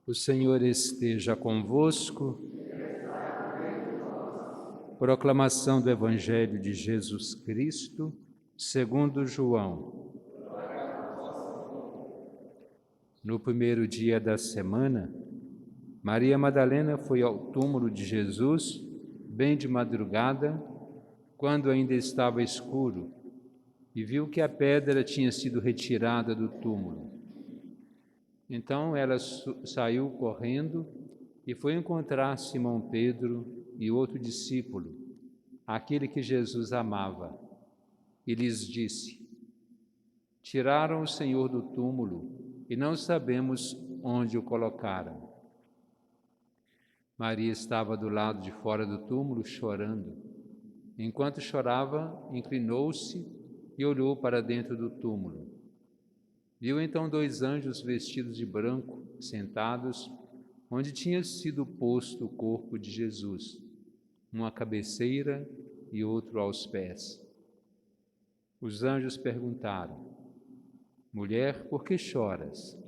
O Senhor esteja convosco. Proclamação do Evangelho de Jesus Cristo, segundo João. No primeiro dia da semana, Maria Madalena foi ao túmulo de Jesus, bem de madrugada, quando ainda estava escuro, e viu que a pedra tinha sido retirada do túmulo. Então ela saiu correndo e foi encontrar Simão Pedro e outro discípulo, aquele que Jesus amava, e lhes disse: Tiraram o Senhor do túmulo e não sabemos onde o colocaram. Maria estava do lado de fora do túmulo chorando. Enquanto chorava, inclinou-se e olhou para dentro do túmulo. Viu então 2 anjos vestidos de branco, sentados, onde tinha sido posto o corpo de Jesus, um à cabeceira e outro aos pés. Os anjos perguntaram: Mulher, por que choras?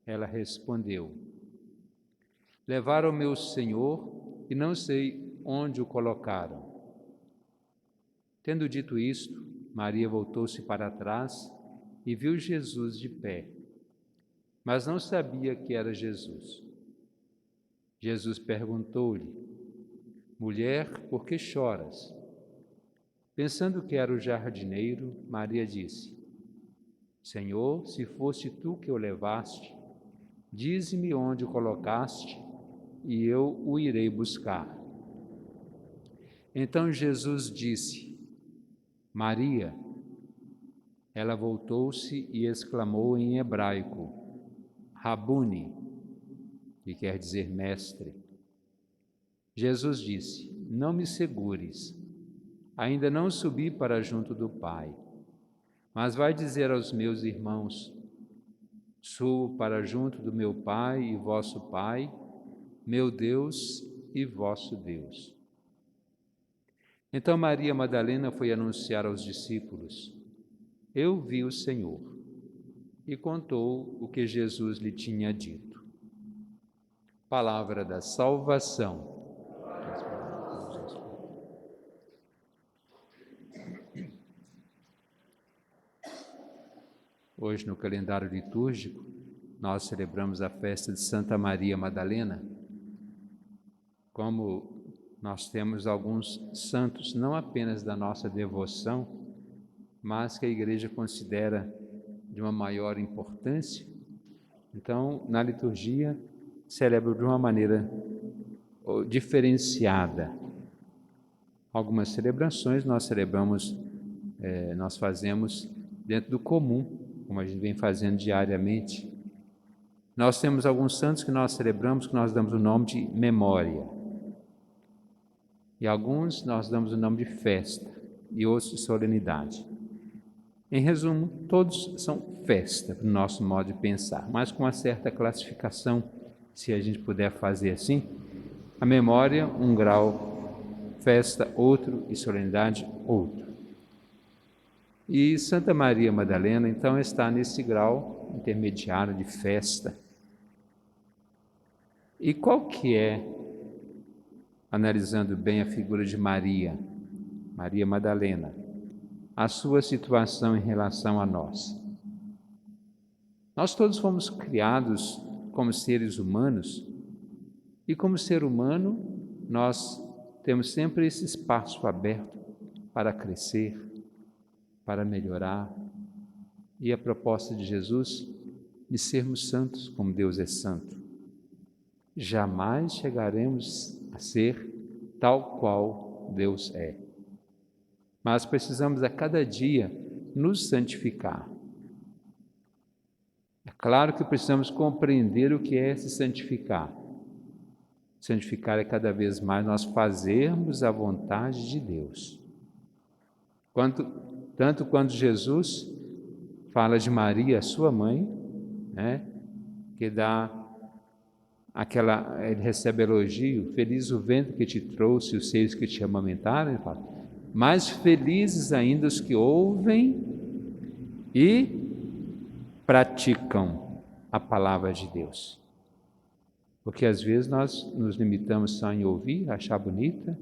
Ela respondeu: Levaram meu Senhor e não sei onde o colocaram. Tendo dito isto, Maria voltou-se para trás e viu Jesus de pé, mas não sabia que era Jesus. Jesus perguntou-lhe: Mulher, por que choras? Pensando que era o jardineiro, Maria disse: Senhor, se fosse tu que o levaste, dize-me onde o colocaste e eu o irei buscar. Então Jesus disse: Maria. Ela voltou-se e exclamou em hebraico: Rabuni, que quer dizer mestre. Jesus disse: Não me segures, ainda não subi para junto do Pai, mas vai dizer aos meus irmãos: Subo para junto do meu Pai e vosso Pai, meu Deus e vosso Deus. Então Maria Madalena foi anunciar aos discípulos: Eu vi o Senhor, e contou o que Jesus lhe tinha dito. Palavra da salvação. Hoje, no calendário litúrgico, nós celebramos a festa de Santa Maria Madalena. Como nós temos alguns santos, não apenas da nossa devoção, mas que a Igreja considera de uma maior importância, então, na liturgia, celebra de uma maneira diferenciada. Algumas celebrações nós fazemos dentro do comum, como a gente vem fazendo diariamente. Nós temos alguns santos que nós celebramos, que nós damos o nome de memória. E alguns nós damos o nome de festa, e outros de solenidade. Em resumo, todos são festa, para o nosso modo de pensar, mas com uma certa classificação, se a gente puder fazer assim. A memória, um grau, festa, outro, e solenidade, outro. E Santa Maria Madalena, então, está nesse grau intermediário de festa. E qual que é, analisando bem a figura de Maria, Maria Madalena, a sua situação em relação a nós? Nós todos fomos criados como seres humanos, e como ser humano, nós temos sempre esse espaço aberto para crescer, para melhorar. E a proposta de Jesus de sermos santos como Deus é santo. Jamais chegaremos a ser tal qual Deus é. Mas precisamos a cada dia nos santificar. É claro que precisamos compreender o que é se santificar. Santificar é cada vez mais nós fazermos a vontade de Deus. Tanto quando Jesus fala de Maria, sua mãe, que dá ele recebe elogio: feliz o ventre que te trouxe, os seios que te amamentaram. Ele fala: mais felizes ainda os que ouvem e praticam a palavra de Deus. Porque às vezes nós nos limitamos só em ouvir, achar bonita,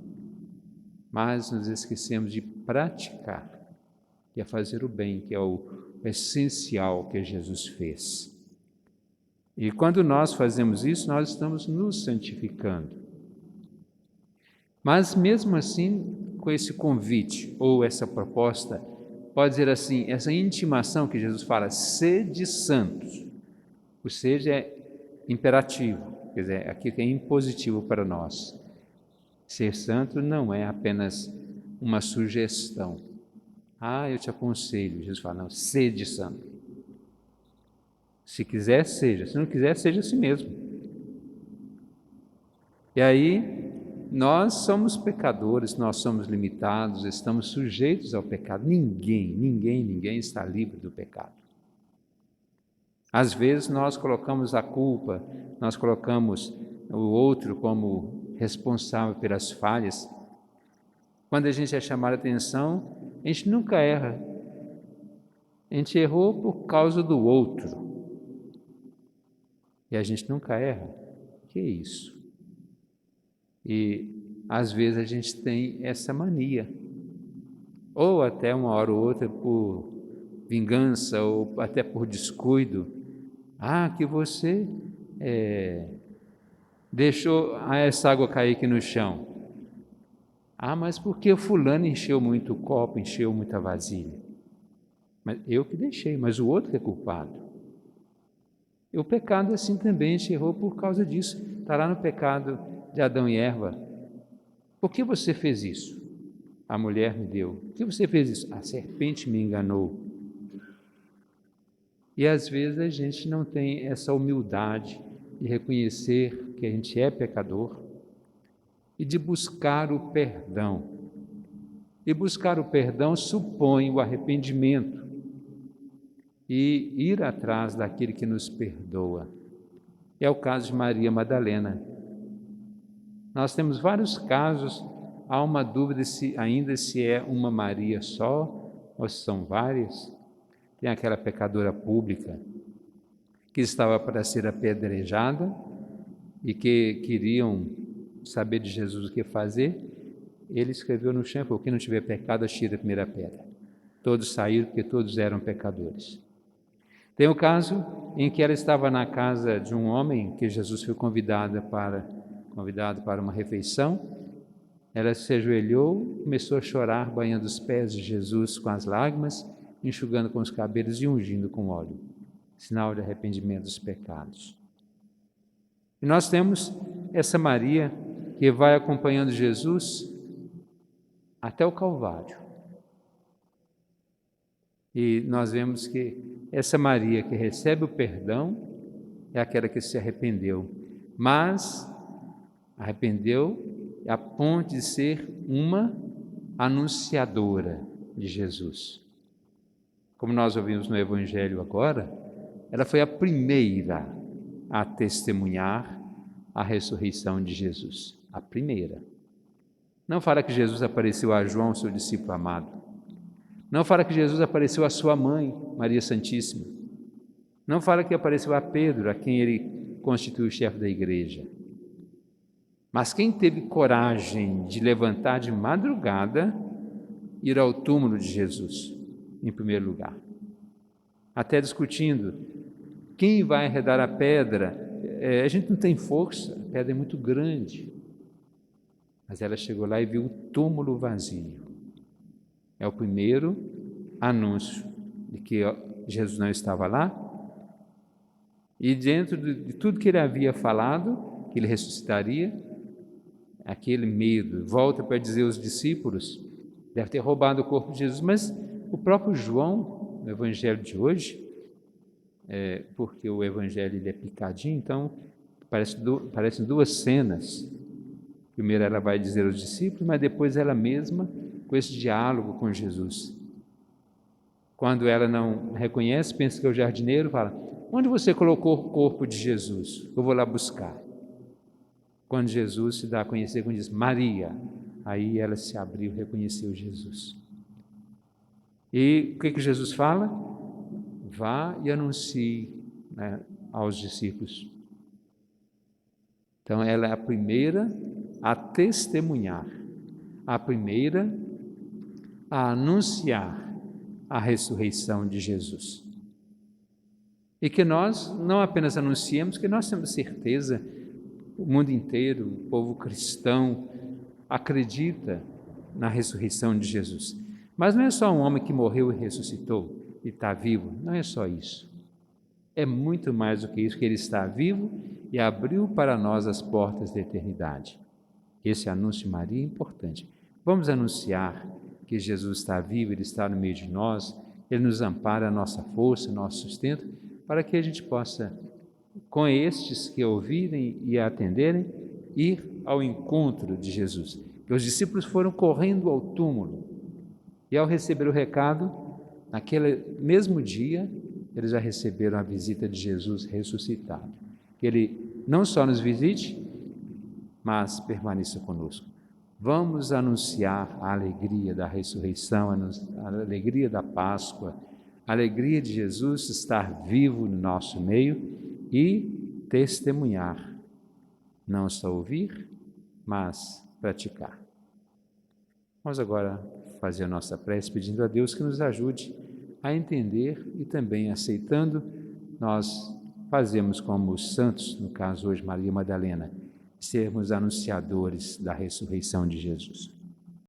mas nos esquecemos de praticar, que é fazer o bem, que é o essencial que Jesus fez. E quando nós fazemos isso, nós estamos nos santificando. Mas mesmo assim, com esse convite ou essa proposta, pode dizer assim, essa intimação que Jesus fala, sede santos. O seja é imperativo, quer dizer, aqui é impositivo para nós. Ser santo não é apenas uma sugestão. Eu te aconselho. Jesus fala, não, sede santo. Se quiser, seja. Se não quiser, seja assim mesmo. E aí, nós somos pecadores, nós somos limitados, estamos sujeitos ao pecado. Ninguém está livre do pecado. Às vezes nós colocamos a culpa, nós colocamos o outro como responsável pelas falhas. Quando a gente é chamado a atenção, a gente nunca erra. A gente errou por causa do outro. E a gente nunca erra. Que isso? E às vezes a gente tem essa mania. Ou até uma hora ou outra por vingança ou até por descuido. Que você deixou essa água cair aqui no chão. Mas porque o fulano encheu muito o copo, encheu muita vasilha. Mas eu que deixei, mas o outro que é culpado. E o pecado assim também, a gente errou por causa disso. Está lá no pecado de Adão e Eva. Por que você fez isso? A mulher me deu. Por que você fez isso? A serpente me enganou. E às vezes a gente não tem essa humildade de reconhecer que a gente é pecador e de buscar o perdão. E buscar o perdão supõe o arrependimento e ir atrás daquele que nos perdoa. É o caso de Maria Madalena. Nós temos vários casos, há uma dúvida se é uma Maria só ou se são várias. Tem aquela pecadora pública que estava para ser apedrejada e que queriam saber de Jesus o que fazer. Ele escreveu no chão e falou: quem não tiver pecado, atire a primeira pedra. Todos saíram porque todos eram pecadores. Tem o caso em que ela estava na casa de um homem que Jesus foi convidado para uma refeição. Ela se ajoelhou, começou a chorar, banhando os pés de Jesus com as lágrimas, enxugando com os cabelos e ungindo com óleo, sinal de arrependimento dos pecados. E nós temos essa Maria que vai acompanhando Jesus até o Calvário. E nós vemos que essa Maria que recebe o perdão é aquela que se arrependeu, mas arrependeu a ponto de ser uma anunciadora de Jesus. Como nós ouvimos no Evangelho agora, ela foi a primeira a testemunhar a ressurreição de Jesus. A primeira. Não fala que Jesus apareceu a João, seu discípulo amado. Não fala que Jesus apareceu à sua mãe, Maria Santíssima. Não fala que apareceu a Pedro, a quem ele constituiu o chefe da igreja. Mas quem teve coragem de levantar de madrugada, ir ao túmulo de Jesus, em primeiro lugar. Até discutindo quem vai arredar a pedra. A gente não tem força, a pedra é muito grande. Mas ela chegou lá e viu o túmulo vazio. É o primeiro anúncio de que Jesus não estava lá. E dentro de tudo que ele havia falado, que ele ressuscitaria, aquele medo, volta para dizer aos discípulos, deve ter roubado o corpo de Jesus, mas o próprio João, no Evangelho de hoje, porque o Evangelho ele é picadinho, então parecem duas cenas. Primeiro ela vai dizer aos discípulos, mas depois ela mesma, com esse diálogo com Jesus. Quando ela não reconhece, pensa que é o jardineiro, fala: onde você colocou o corpo de Jesus? Eu vou lá buscar. Quando Jesus se dá a conhecer, quando diz Maria, aí ela se abriu, reconheceu Jesus. E o que Jesus fala? Vá e anuncie, aos discípulos. Então, ela é a primeira a testemunhar, a primeira a anunciar a ressurreição de Jesus. E que nós não apenas anunciemos, que nós temos certeza, o mundo inteiro, o povo cristão, acredita na ressurreição de Jesus. Mas não é só um homem que morreu e ressuscitou e está vivo, não é só isso. É muito mais do que isso, que ele está vivo e abriu para nós as portas da eternidade. Esse anúncio de Maria é importante. Vamos anunciar que Jesus está vivo, Ele está no meio de nós, Ele nos ampara, a nossa força, nosso sustento, para que a gente possa, com estes que ouvirem e atenderem, ir ao encontro de Jesus. Porque os discípulos foram correndo ao túmulo e, ao receber o recado, naquele mesmo dia, eles já receberam a visita de Jesus ressuscitado. Que Ele não só nos visite, mas permaneça conosco. Vamos anunciar a alegria da ressurreição, a alegria da Páscoa, a alegria de Jesus estar vivo no nosso meio e testemunhar. Não só ouvir, mas praticar. Vamos agora fazer a nossa prece pedindo a Deus que nos ajude a entender e também aceitando, nós fazemos como os santos, no caso hoje Maria Madalena, sermos anunciadores da ressurreição de Jesus.